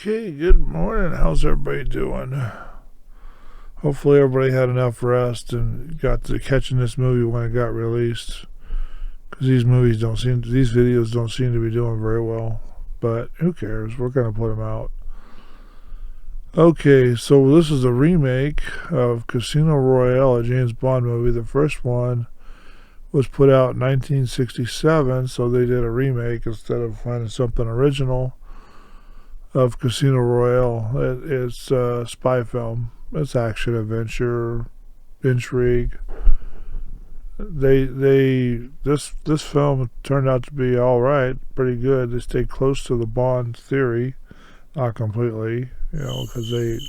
Okay, good morning. How's everybody doing? Hopefully everybody had enough rest and got to catching this movie when it got released. Because these videos don't seem to be doing very well. But who cares? We're going to put them out. Okay, so this is a remake of Casino Royale, a James Bond movie. The first one was put out in 1967, so they did a remake instead of finding something original of Casino Royale. It's a spy film. It's action, adventure, intrigue. This film turned out to be all right, pretty good. They stayed close to the Bond theory, not completely, because the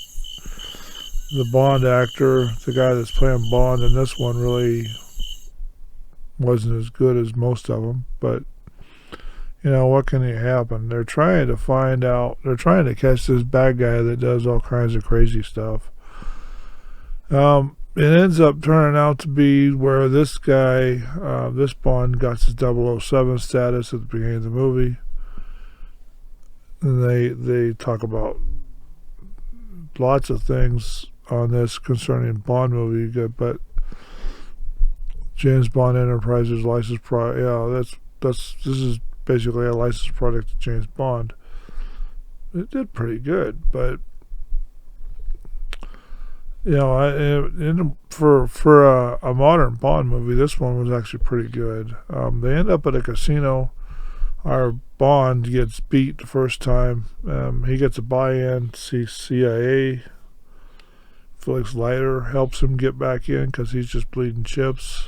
Bond actor, the guy that's playing Bond in this one, really wasn't as good as most of them, but what can happen? They're trying to catch this bad guy that does all kinds of crazy stuff. It ends up turning out to be where this guy, this Bond, got his 007 status at the beginning of the movie. And they talk about lots of things on this concerning Bond movie, but James Bond Enterprises licensed product. Yeah, this is basically a licensed product of James Bond. It did pretty good, but for a modern Bond movie, this one was actually pretty good. They end up at a casino. Our Bond gets beat the first time. He gets a buy-in. CIA. Felix Leiter helps him get back in because he's just bleeding chips.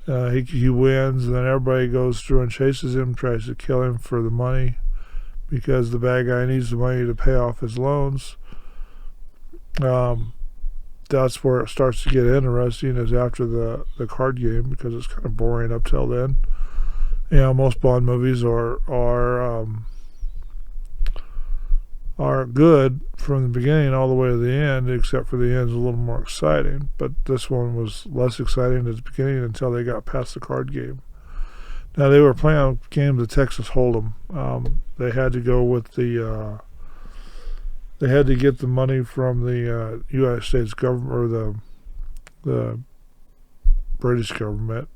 He wins, and then everybody goes through and chases him, tries to kill him for the money because the bad guy needs the money to pay off his loans. That's where it starts to get interesting, is after the card game, because it's kind of boring up till then. Most Bond movies are good from the beginning all the way to the end, except for the end's a little more exciting. But this one was less exciting at the beginning until they got past the card game. Now, they were playing a game of Texas Hold'em. They had to go with they had to get the money from the United States government, or the British government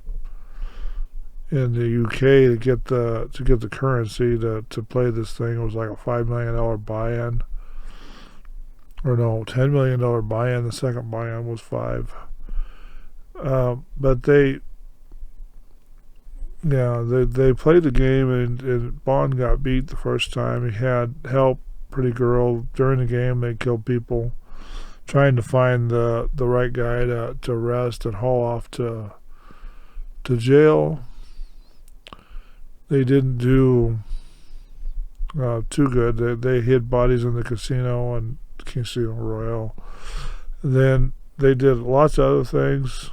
in the UK to get the currency to play this thing. It was like a $5 million buy-in, or no, $10 million buy-in. The second buy-in was $5 million. But they played the game, and Bond got beat the first time. He had help, pretty girl. During the game, they killed people, trying to find the right guy to arrest and haul off to jail. They didn't do too good. They hid bodies in the casino and Casino Royale. Then they did lots of other things.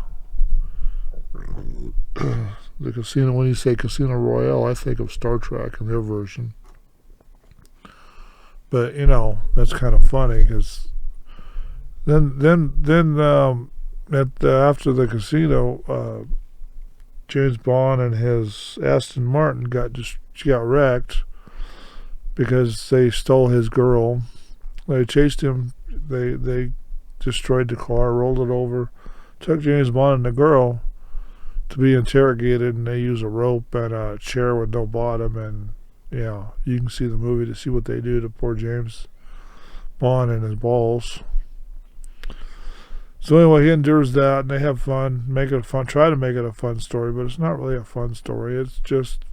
The casino, when you say Casino Royale, I think of Star Trek and their version. But that's kind of funny, because then after the casino, James Bond and his Aston Martin got wrecked because they stole his girl. They chased him. They destroyed the car, rolled it over, took James Bond and the girl to be interrogated, and they use a rope and a chair with no bottom, and you can see the movie to see what they do to poor James Bond and his balls. So anyway, he endures that, and they have fun, try to make it a fun story, but it's not really a fun story. It's just,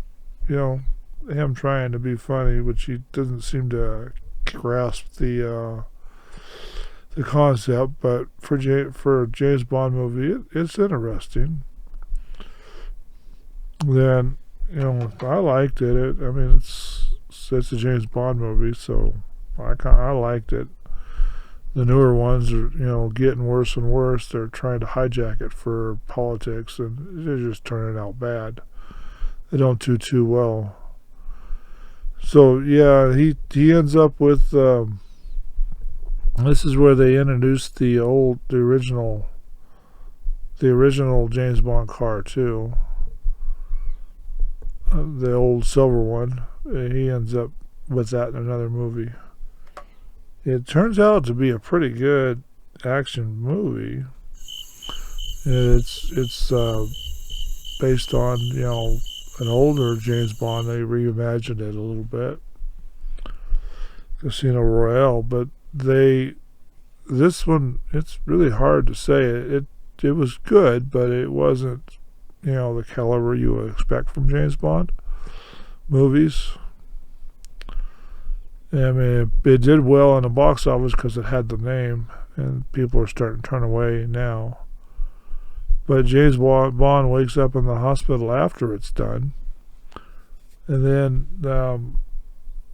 him trying to be funny, which he doesn't seem to grasp the concept. But for a James Bond movie, it's interesting. Then, I liked it. I mean, it's a James Bond movie, so I liked it. The newer ones are, getting worse and worse. They're trying to hijack it for politics, and they're just turning out bad. They don't do too well. So yeah, he ends up with. This is where they introduced the original James Bond car too. The old silver one. He ends up with that in another movie. it turns out to be a pretty good action movie. It's based on an older James Bond. They reimagined it a little bit, Casino Royale, but this one, it's really hard to say. It was good, but it wasn't the caliber you would expect from James Bond movies. I mean, it did well in the box office because it had the name, and people are starting to turn away now. But James Bond wakes up in the hospital after it's done, and then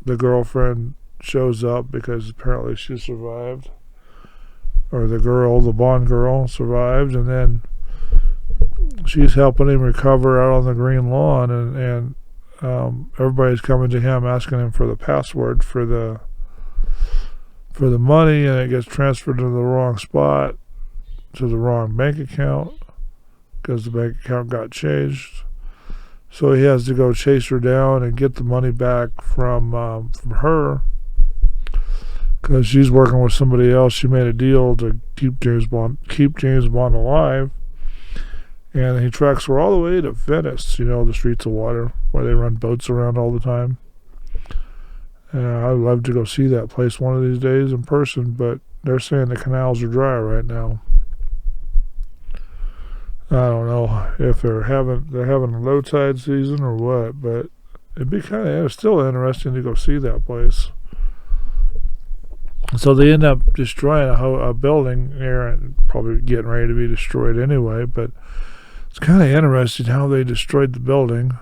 the girlfriend shows up because apparently she survived, or the Bond girl survived, and then she's helping him recover out on the green lawn, and everybody's coming to him asking him for the password for the money, and it gets transferred to the wrong spot, to the wrong bank account, because the bank account got changed. So he has to go chase her down and get the money back from her, because she's working with somebody else. She made a deal to keep James Bond alive. And he tracks her all the way to Venice, the streets of water, where they run boats around all the time. I'd love to go see that place one of these days in person, but they're saying the canals are dry right now. I don't know if they're having a low tide season or what, but it'd be still interesting to go see that place. So they end up destroying a building there, and probably getting ready to be destroyed anyway, but it's kind of interesting how they destroyed the building.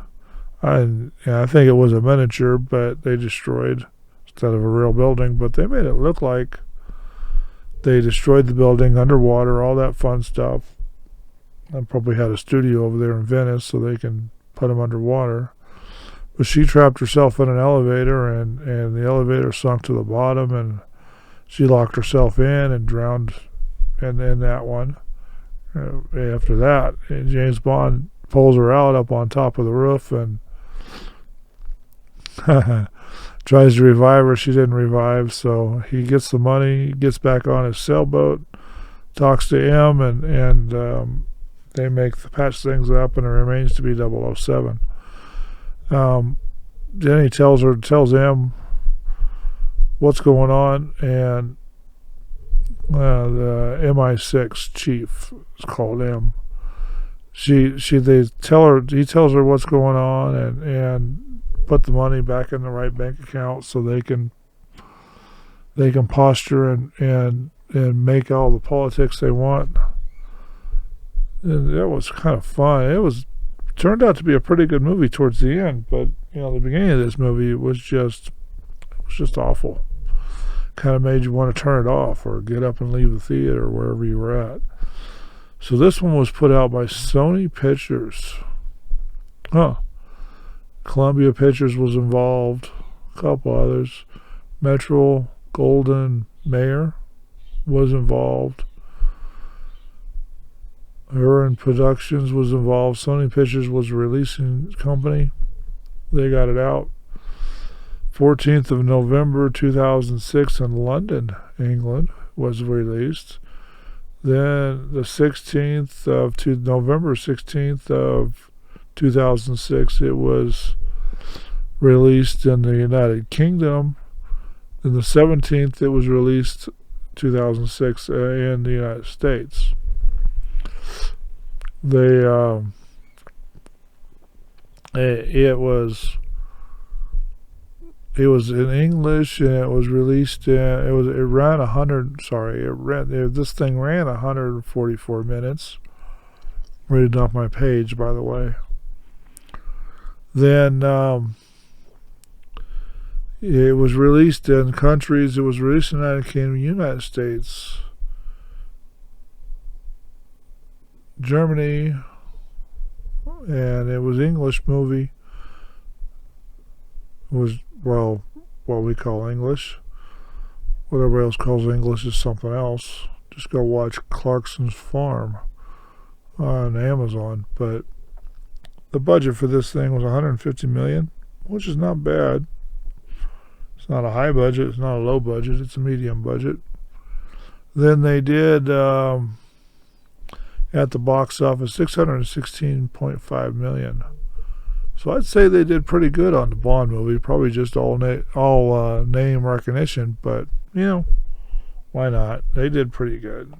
I think it was a miniature, but they destroyed instead of a real building. But they made it look like they destroyed the building underwater, all that fun stuff. I probably had a studio over there in Venice so they can put them underwater. But she trapped herself in an elevator, and the elevator sunk to the bottom, and she locked herself in and drowned in that one. After that, James Bond pulls her out up on top of the roof and tries to revive her. She didn't revive, so he gets the money, gets back on his sailboat, talks to M, and they patch things up, and it remains to be 007. Then he tells M what's going on, and the MI6 chief is called M. He tells her what's going on, and put the money back in the right bank account so they can posture and make all the politics they want. And that was kind of fun. It turned out to be a pretty good movie towards the end, but the beginning of this movie was just awful. Kind of made you want to turn it off or get up and leave the theater wherever you were at. So this one was put out by Sony Pictures. Columbia Pictures was involved. A couple others. Metro Golden Mayer was involved. Huron Productions was involved. Sony Pictures was a releasing company. They got it out. 14th of November 2006 in London, England, was released. Then the November 16th of 2006, it was released in the United Kingdom. Then the 17th, it was released 2006 in the United States. It was in English, and it was released. This thing ran 144 minutes. Reading off my page, by the way. Then it was released in countries. It was released in the United Kingdom, United States, Germany, and it was English movie. It was what we call English. What everybody else calls English is something else. Just go watch Clarkson's Farm on Amazon. But the budget for this thing was $150 million, which is not bad. It's not a high budget. It's not a low budget. It's a medium budget. Then they did at the box office $616.5 million. So I'd say they did pretty good on the Bond movie. Probably just all name recognition, but why not? They did pretty good.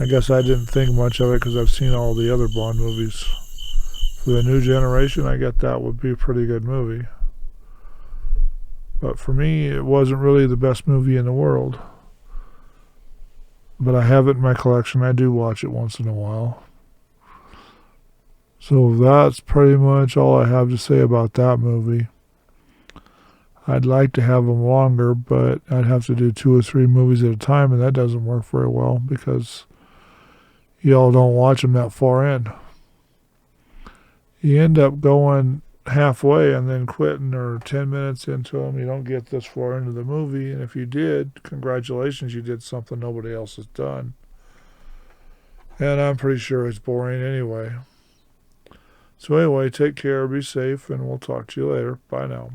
I guess I didn't think much of it because I've seen all the other Bond movies. For the new generation, I get that would be a pretty good movie. But for me, it wasn't really the best movie in the world. But I have it in my collection. I do watch it once in a while. So that's pretty much all I have to say about that movie. I'd like to have them longer, but I'd have to do 2 or 3 movies at a time, and that doesn't work very well because y'all don't watch them that far in. You end up going halfway and then quitting or 10 minutes into them. You don't get this far into the movie, and if you did, congratulations, you did something nobody else has done. And I'm pretty sure it's boring anyway. So anyway, take care, be safe, and we'll talk to you later. Bye now.